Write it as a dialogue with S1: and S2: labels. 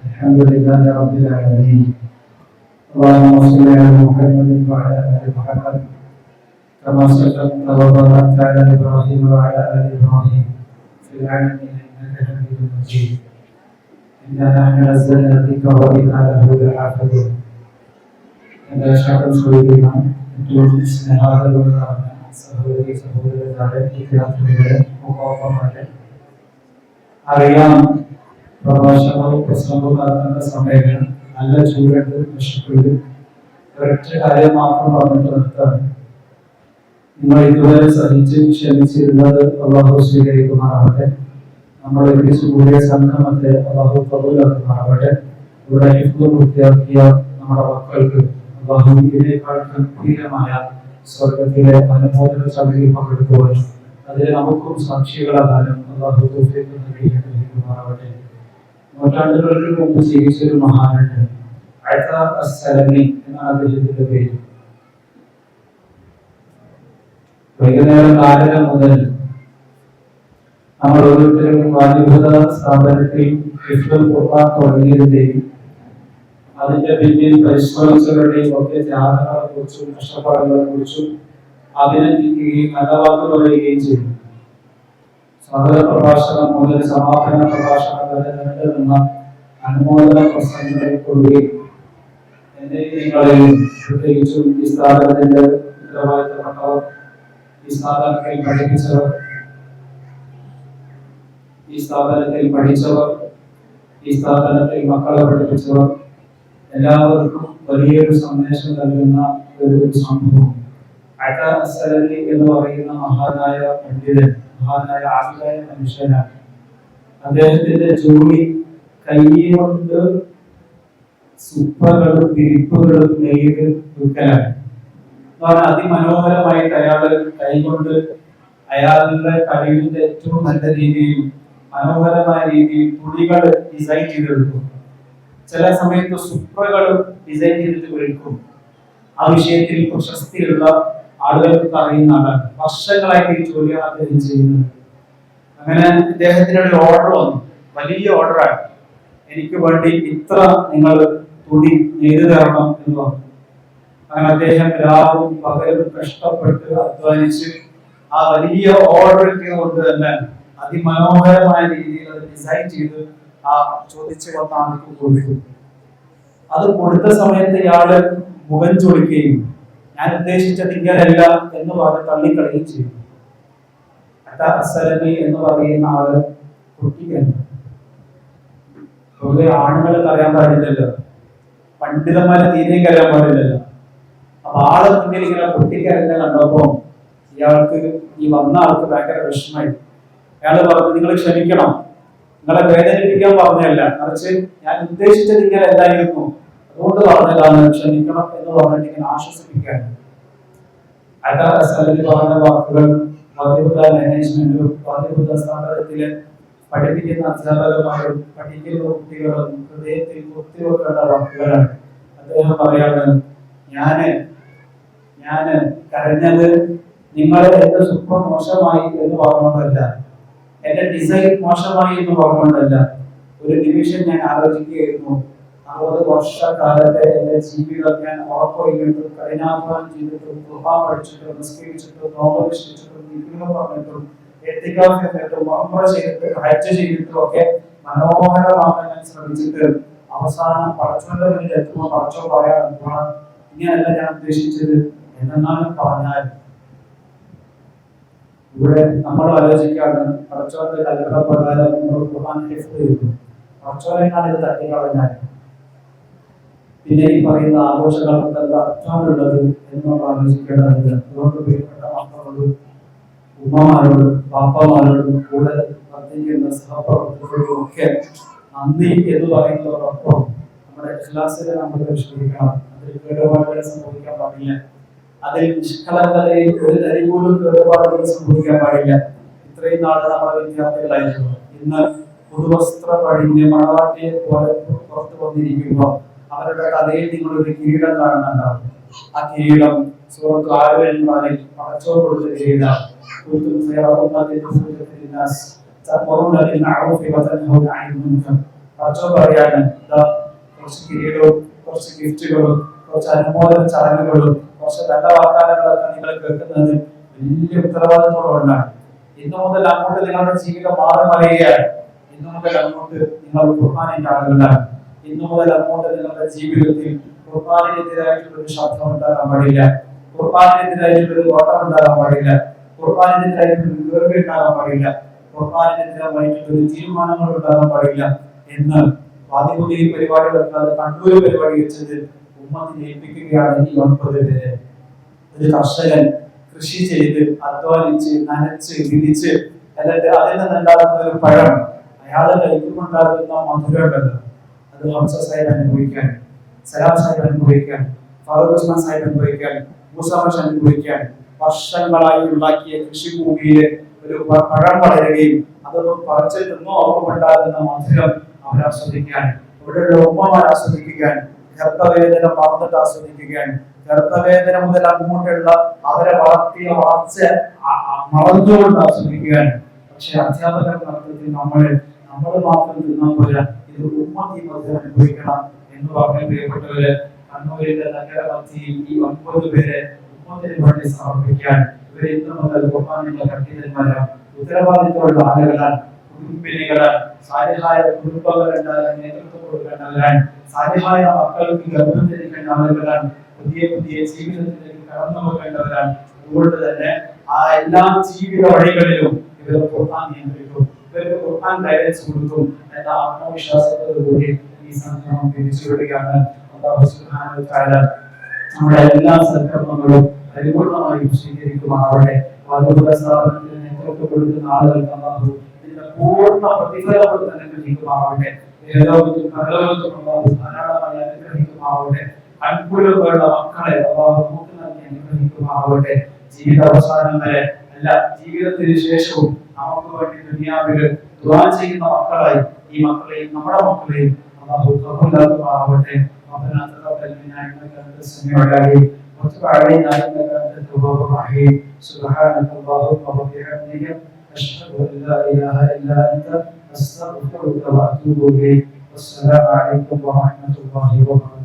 S1: الحمد لله رب العالمين. اللهم صل على محمد وعلى ال محمد كما صليت وباركت على ابراهيم وعلى ال ابراهيم في العالمين انك حميد مجيد. انا نحن نزلنا الذكر وانا له لحافظون. എന്റെ ശബ്ദം ശ്രവിക്കുന്ന ഏറ്റവും സ്നേഹാദരവുള്ളതാണ് സഹോദരി സഹോദരന്മാരെ വിദ്യാർത്ഥികളെ മുഖോപമാരെ. അറിയാം, പ്രഭാഷണവും പ്രസംഗവും നടത്തേണ്ട സമയങ്ങൾ നല്ല ചൂടുണ്ട്, വിഷപ്പുണ്ട്. ഒരൊറ്റ കാര്യം മാത്രം പറഞ്ഞിട്ട് നിർത്താം. നിങ്ങൾ ഇതുവരെ സഹിച്ച് ക്ഷമിച്ചിരുന്നത് അള്ളാഹു സ്വീകരിക്കുമാറാവട്ടെ. നമ്മൾ ഒരുമിച്ച് കൂടിയ സംഗമത്തെ അള്ളാഹു കബൂലാക്കുമാറാവട്ടെ. ഇവിടെ ഹിഫ്ദ് പൂർത്തിയാക്കിയ നമ്മുടെ മക്കൾക്ക് അള്ളാഹു ഇതിനേക്കാൾ ഗംഭീരമായ സ്വർഗത്തിലെ അനുമോദന സഭയിൽ പങ്കെടുക്കുവാനും അതിൽ നമുക്കും സാക്ഷികളാകാനും അള്ളാഹു തൗഫീഖ് നൽകുമാറാവട്ടെ. നൂറ്റാണ്ടുകൾക്ക് മുമ്പ് ജീവിച്ചൊരു മഹാനുണ്ട്, അഅത അസ്സലമി എന്ന അദ്ദേഹത്തിന്റെ പേര്. വൈകുന്നേരം 4:30 മുതൽ നമ്മൾ ഓരോരുത്തരും വാലിബത സ്ഥാപനത്തിൽ ഹിഫ്ദുൽ ഖുർആൻ തുടങ്ങിയതിന്റെയും അതിന്റെ പിന്നിൽ പരിശ്രമിച്ചവരുടെയും ഒക്കെ ത്യാഗങ്ങളെ കുറിച്ചും കഷ്ടപ്പാടുകളെ കുറിച്ചും അഭിനന്ദിക്കുകയും നല്ല വാക്കുകൾ പറയുകയും ചെയ്തു. സ്വാഗത പ്രഭാഷണം മുതൽ സമാപന പ്രഭാഷണം വരെ നീണ്ടുനിന്ന അനുമോദന പ്രസംഗങ്ങളിൽ കൊള്ളുകയും എന്റെയും നിങ്ങളെയും പ്രത്യേകിച്ചും ഈ സ്ഥാപനത്തിന്റെ ഉത്തരവാദിത്തപ്പെട്ടവർ, ഈ സ്ഥാപനത്തിൽ പഠിപ്പിച്ചവർ, ഈ സ്ഥാപനത്തിൽ പഠിച്ചവർ, ഈ സ്ഥാപനത്തിൽ മക്കളെ പഠിപ്പിച്ചവർ എല്ലാവർക്കും വലിയൊരു സന്ദേശം നൽകുന്ന ഒരു സംഭവം. അഅത അസ്സലമി എന്ന് പറയുന്ന മഹാനായ പണ്ഡിതൻ, മഹാനായ ആദിയായ മനുഷ്യനാണ്. അദ്ദേഹത്തിന്റെ ജോലി കൈകൊണ്ട് സുപ്പകളും തിരിപ്പുകളും നെയ്ത് വിൽക്കലാണ്. അതിമനോഹരമായിട്ട് അയാള് കൈകൊണ്ട് അയാളുടെ കഴിവിന്റെ ഏറ്റവും നല്ല രീതിയിൽ മനോഹരമായ രീതിയിൽ തുണികൾ ഡിസൈൻ ചെയ്തെടുക്കും. ചില സമയത്ത് സൂപ്പറുകൾ ഡിസൈൻ ചെയ്തിട്ട് വിൽക്കും. ആ വിഷയത്തിൽ പ്രശസ്തിയുള്ള ആളുകൾക്ക് അറിയുന്ന ആളാണ്. വർഷങ്ങളായിട്ട് ഈ ജോലിയാണ് അദ്ദേഹം ചെയ്യുന്നത്. അങ്ങനെ അദ്ദേഹത്തിന് ഒരു ഓർഡർ വന്നു, വലിയ ഓർഡറാണ്. എനിക്ക് വേണ്ടി ഇത്ര നിങ്ങൾ തുണി നെയ്തു തരണം എന്ന് പറഞ്ഞു. അങ്ങനെ അദ്ദേഹം രാവും പകലും കഷ്ടപ്പെട്ട് അധ്വാനിച്ച് ആ വലിയ ഓർഡർ കൊണ്ട് തന്നെ അതിമനോഹരമായ രീതിയിൽ അത് ഡിസൈൻ ചെയ്ത് ആ ചോദിച്ചു വന്ന ആൾക്ക് കൊടുത്തു. അത് കൊടുത്ത സമയത്ത് ഇയാള് മുഖം ചൊളിക്കുകയും ഞാൻ ഉദ്ദേശിച്ചത് ഇങ്ങനെയല്ല എന്ന് പറഞ്ഞ് തള്ളിക്കളയുകയും ചെയ്തു. അഅത അസ്സലമി എന്ന് പറയുന്ന ആള് പൊട്ടിക്കരുത്. പൊതുവെ ആണുങ്ങൾ കരയാൻ പാടില്ലല്ലോ, പണ്ഡിതന്മാരെ തീരെ കരയാൻ പാടില്ലല്ലോ. അപ്പൊ ആളെ മുന്നിൽ ഇങ്ങനെ പൊട്ടിക്കരഞ്ഞ കണ്ടപ്പോ ഇയാൾക്ക്, ഈ വന്ന ആൾക്ക് ഭയങ്കര വിഷമായി. അയാള് പറഞ്ഞു, നിങ്ങൾ ക്ഷമിക്കണം, നിങ്ങളെ വേദനിപ്പിക്കാൻ പറഞ്ഞല്ല, മറിച്ച് ഞാൻ ഉദ്ദേശിച്ചത് ഇങ്ങനെ അല്ലായിരുന്നു, അതുകൊണ്ട് പറഞ്ഞതാണ്, ക്ഷമിക്കണം എന്ന് പറഞ്ഞിട്ട് ഇങ്ങനെ ആശ്വസിപ്പിക്കാൻ. അഅത അസ്സലമി പറഞ്ഞ വാക്കുകൾ വാദിബുദ മാനേജ്മെന്റും വാദിബുദ സ്ഥാപനത്തിലെ പഠിപ്പിക്കുന്ന അധ്യാപകന്മാരും പഠിക്കുന്ന കുട്ടികളും ഹൃദയത്തിൽ കുത്തിവെക്കേണ്ട വാക്കുകളാണ്. അദ്ദേഹം പറയാണ്, ഞാന് കരഞ്ഞത് നിങ്ങളെ എന്റെ സൂപ്പർ മോശമായി എന്ന് പറഞ്ഞുകൊണ്ടല്ല, എന്റെ ഡിസൈൻ മോശമായി എന്ന് പറഞ്ഞുകൊണ്ടല്ല. ഒരു നിമിഷം ഞാൻ ആലോചിക്കുകയായിരുന്നു, 60 വർഷക്കാലത്തെ എന്റെ ജീവിതം ഞാൻ ഉറപ്പൊഴിഞ്ഞിട്ടും കഠിനാധ്വാനം ചെയ്തിട്ടും ഖുർആൻ പഠിച്ചിട്ടും നിസ്കരിച്ചിട്ടും നോമ്പനുഷ്ഠിച്ചിട്ടും ദിക്റുകൾ പറഞ്ഞിട്ടും ഇഅ്തികാഫ് ചെയ്തിട്ടും ഉംറ ചെയ്തിട്ടും ഹജ്ജ് ചെയ്തിട്ടും ഒക്കെ മനോഹരമാക്കാൻ ഞാൻ ശ്രമിച്ചിട്ട് അവസാനം പടച്ചവന്റെ മുന്നിൽ എത്തുമ്പോൾ പടച്ചവൻ പറയാൻ, ഇങ്ങനെയല്ല ഞാൻ ഉദ്ദേശിച്ചത് എന്നാലും പറഞ്ഞാൽ. ഇവിടെ നമ്മൾ ആലോചിക്കാണ്, പടച്ചവന്റെ കൽപ്പനപ്രകാരം നമ്മൾ ഖുർആൻ ഹിഫ്ദ് ചെയ്തു, പടച്ചവനെക്കാണ് ഇത് തട്ടിക്കളഞ്ഞാൽ പിന്നെ ഈ പറയുന്ന ആഘോഷങ്ങൾക്ക് എന്താ അർത്ഥമുള്ളത് എന്ന് നമ്മൾ ആലോചിക്കേണ്ടതുണ്ട്. അതുകൊണ്ട് പ്രിയപ്പെട്ട മക്കളോടും ഉമ്മമാരോടും പാപ്പമാരോടും കൂടെ വർദ്ധിക്കുന്ന സഹപ്രവർത്തകരോടും ഒക്കെ നന്ദി എന്ന് പറയുന്നതോടൊപ്പം നമ്മുടെ ഇഖ്ലാസിനെ നമ്മൾ പരിശോധിക്കണം. അതിൽ കേടുപാടുകൾ സംഭവിക്കാൻ പാടില്ല, അതിൽ നിഷ്കളങ്കതയിൽ ഒരു തരി പോലും കേടുപാടുകൾ സംഭവിക്കാൻ പാടില്ല. ഇത്രയും നാളെ നമ്മുടെ വിദ്യാർത്ഥികളായിരുന്നു. ഇന്ന് പുതുവസ്ത്ര പഴിഞ്ഞ് മണവാട്ടിയെ പോലെ പുറത്തു വന്നിരിക്കുമ്പോൾ അവരുടെ കഥയിൽ നിങ്ങളൊരു കിരീടം കാണുന്നുണ്ടാവും. ആ കിരീടം സൂറത്ത് ആൽ ഇംറാനിൽ പടച്ചോൻ കൊടുത്ത കിരീടം. പടച്ചോൻ പറയാണ് കുറച്ച് കിരീടവും കുറച്ച് ഗിഫ്റ്റുകളും കുറച്ച് അനുമോദന ചടങ്ങുകളും കുറച്ച് നല്ല വാഗ്ദാനങ്ങളൊക്കെ നിങ്ങൾ കേൾക്കുന്നത് വലിയ ഉത്തരവാദിത്വമുള്ളതാണ്. ഇന്നു മുതൽ അങ്ങോട്ട് നിങ്ങളുടെ ജീവിതം മാറി മറിയുകയാണ്. ഇന്നു മുതൽ അങ്ങോട്ട് നിങ്ങൾ ഖുർആനിന്റെ ആളുകളാണ്. ഇന്നു മുതൽ അങ്ങോട്ട് നിങ്ങളുടെ ജീവിതത്തിൽ ഖുർആനിനെതിരായിട്ടുള്ള ഒരു ശബ്ദം ഉണ്ടാകാൻ പാടില്ല, ഖുർആനിനെതിരായിട്ടുള്ള ഒരു ഓട്ടം ഉണ്ടാകാൻ പാടില്ല, ഖുർആനിനെതിരായിട്ടുള്ള ഒരു കേൾവി ഉണ്ടാകാൻ പാടില്ല, ഖുർആനിനെതിരായിട്ടുള്ള ഒരു തീരുമാനങ്ങൾ ഉണ്ടാകാൻ പാടില്ല എന്ന് വാദിക്കുന്ന ഈ പരിപാടി വെക്കാതെ കണ്ണൂർ പരിപാടി വെച്ചത് ഉമ്മത്തിനെ ഏൽപ്പിക്കുകയാണ്. ഈ 9 പേര്. ഒരു കർഷകൻ കൃഷി ചെയ്ത് അധ്വാനിച്ച് നനച്ച് വിരിച്ച് എന്നിട്ട് അതിൽ നിന്നുണ്ടാകുന്ന ഒരു പഴം അയാളെ കഴിക്കുന്നുണ്ടാകുന്ന മധുരം ഉണ്ടല്ലോ, അത് ഹംസ സാഹിബ് അനുഭവിക്കാൻ, സലാം സാഹിബ് അനുഭവിക്കാൻ, ഫാറൂഖ് ഉസ്മാൻ സാഹിബ് അനുഭവിക്കാൻ, മൂസ ബഷീർ അനുഭവിക്കാൻ, വർഷങ്ങളായി ഉണ്ടാക്കിയ കൃഷിഭൂമിയിൽ ഒരു പഴം വളരുകയും അതൊന്നും പറിച്ച് തിന്നോ ഓർമ്മണ്ടാകുന്ന മധുരം അവരാസ്വദിക്കാൻ, ഇവിടെയുള്ള ഉമ്മമാർ ആസ്വദിക്കാൻ, ഗർഭവേദന മറന്നിട്ട് ആസ്വദിക്കാൻ, ഗർഭവേദന മുതൽ അങ്ങോട്ടുള്ള അവരെ വളർത്തിയ വളർച്ച മറന്നുകൊണ്ട് ആസ്വദിക്കാൻ. പക്ഷെ അധ്യാപകർ നടത്തി നമ്മൾ മാത്രം തിന്നാൽ പോരാ, ഇത് ഉമ്മത്തി മധുരം അനുഭവിക്കണം എന്ന് പറഞ്ഞ പ്രിയപ്പെട്ടവര് കണ്ണൂരിന്റെ നഗരമധ്യയിൽ ഈ 9 പേരെ ഉമ്മത്തിന് വേണ്ടി സമർപ്പിക്കാൻ ഇവർ ഇന്ന് മുതൽ ഖുർആനിന്റെ പണ്ഡിതന്മാരാണ്, ഉത്തരവാദിത്തമുള്ള ആളുകളാണ്, കുടുംബിനികളാണ്, സാലിഹായ കുടുംബങ്ങൾ ഉണ്ടാകാൻ നേതൃത്വം കൊടുക്കേണ്ടവരാണ്, സാലിഹായ മക്കൾക്ക് ഗർഭം ധരിക്കേണ്ട ആളുകളാണ്, പുതിയ ജീവിതത്തിലേക്ക് കടന്നു പോകേണ്ടവരാണ്. അതുകൊണ്ട് തന്നെ ആ എല്ലാ ജീവിത വഴികളിലും ഇവർ ഖുർആൻ നിയന്ത്രിക്കും, ഇവർക്ക് ഖുർആൻ ഗൈഡൻസ് കൊടുക്കും എന്ന ആത്മവിശ്വാസത്തോടുകൂടി ഈ സംഘം തിരിച്ചുവിടുകയാണ്. അല്ലാഹു സുബ്ഹാനഹു വ തആല നമ്മുടെ എല്ലാ സൽക്കർമ്മങ്ങളും പരിപൂർണമായി സ്വീകരിക്കുമാറാവട്ടെ. അതുപോലെ സ്ഥാപനത്തിന് നേതൃത്വം കൊടുക്കുന്ന ആളുകൾക്ക് അല്ലാഹു ഇതിന്റെ പൂർണ്ണ പ്രതിഫലം തന്നെ ലഭിക്കുമാറാവട്ടെ. ഏകോപത്തിൽ പരലോകത്തും അല്ലാഹു ധാരാളമായി അനുഗ്രഹിക്കുമാറാവട്ടെ. അത്ഭുതങ്ങളുള്ള മക്കളെ അല്ലാഹു നമുക്ക് നൽകി അനുഗ്രഹിക്കുമാറാവട്ടെ. ജീവിതാവസാനം വരെ അല്ല, ജീവിതത്തിന് ശേഷവും നമുക്ക് വേണ്ടി ദുനിയാവിൽ ദുആ ചെയ്യുന്ന മക്കളായി ഈ മക്കളെയും നമ്മുടെ മക്കളെയും അല്ലാഹു കബൂലാക്കുമാറാവട്ടെ. ربنا تقبل منا انك انت السميع العليم وتب علينا انك انت التواب الرحيم. سبحانك اللهم وبحمدك اشهد ان لا اله الا انت استغفرك واتوب اليك. والسلام عليكم ورحمه الله وبركاته.